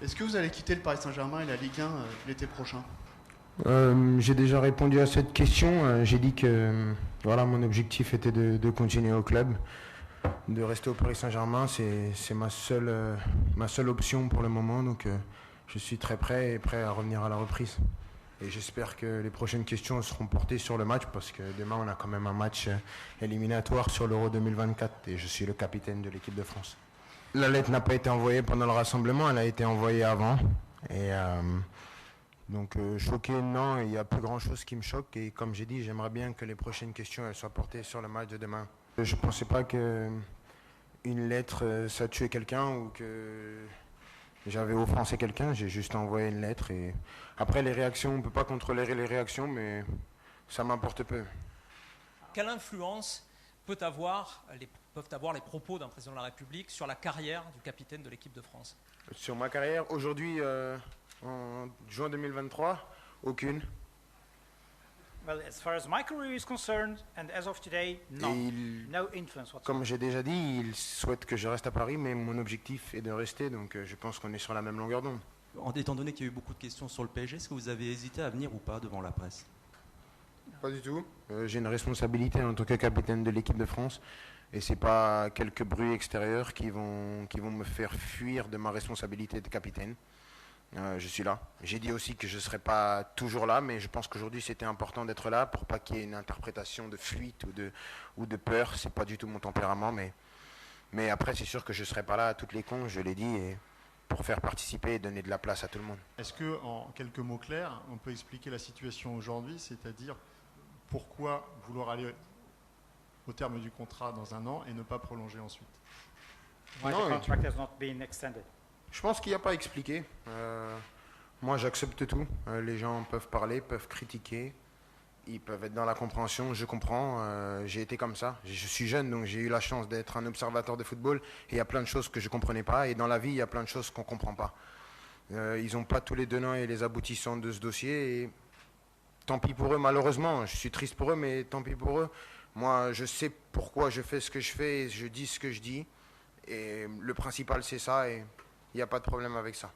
Est-ce que vous allez quitter le Paris Saint-Germain et la Ligue 1 l'été prochain? J'ai déjà répondu à cette question. J'ai dit que voilà, mon objectif était de continuer au club, de rester au Paris Saint-Germain. C'est ma seule option pour le moment. Donc je suis très prêt et prêt à revenir à la reprise. Et j'espère que les prochaines questions seront portées sur le match parce que demain on a quand même un match éliminatoire sur l'Euro 2024 et je suis le capitaine de l'équipe de France. La lettre n'a pas été envoyée pendant le rassemblement, elle a été envoyée avant. Et donc choqué, non, il n'y a plus grand chose qui me choque. Et comme j'ai dit, j'aimerais bien que les prochaines questions elles soient portées sur le match de demain. Je ne pensais pas qu'une lettre ça tuait quelqu'un ou que j'avais offensé quelqu'un. J'ai juste envoyé une lettre. Et après les réactions, on ne peut pas contrôler les réactions, mais ça m'importe peu. Quelle influence peuvent avoir les propos d'un président de la République sur la carrière du capitaine de l'équipe de France? Sur ma carrière, aujourd'hui, en juin 2023, aucune. Well, as far as my career is concerned, and as of today, no influence whatsoever. Comme j'ai déjà dit, il souhaite que je reste à Paris, mais mon objectif est de rester, donc je pense qu'on est sur la même longueur d'onde. Étant donné qu'il y a eu beaucoup de questions sur le PSG, est-ce que vous avez hésité à venir ou pas devant la presse? Pas du tout. J'ai une responsabilité en tant que capitaine de l'équipe de France, et c'est pas quelques bruits extérieurs qui vont me faire fuir de ma responsabilité de capitaine. Je suis là. J'ai dit aussi que je ne serais pas toujours là, mais je pense qu'aujourd'hui c'était important d'être là pour pas qu'il y ait une interprétation de fuite ou de peur. C'est pas du tout mon tempérament, mais après c'est sûr que je ne serai pas là à toutes les cons, je l'ai dit, et pour faire participer et donner de la place à tout le monde. Est-ce que, en quelques mots clairs, on peut expliquer la situation aujourd'hui, c'est-à-dire pourquoi vouloir aller au terme du contrat dans un an et ne pas prolonger ensuite? Why the contract has not been extended? Je pense qu'il n'y a pas à expliquer. Moi, j'accepte tout. Les gens peuvent parler, peuvent critiquer. Ils peuvent être dans la compréhension. Je comprends. J'ai été comme ça. Je suis jeune, donc j'ai eu la chance d'être un observateur de football. Et il y a plein de choses que je ne comprenais pas. Et dans la vie, il y a plein de choses qu'on ne comprend pas. Ils n'ont pas tous les tenants et les aboutissants de ce dossier. Et tant pis pour eux, malheureusement. Je suis triste pour eux, mais tant pis pour eux. Moi, je sais pourquoi je fais ce que je fais et je dis ce que je dis. Et le principal, c'est ça. Et il n'y a pas de problème avec ça.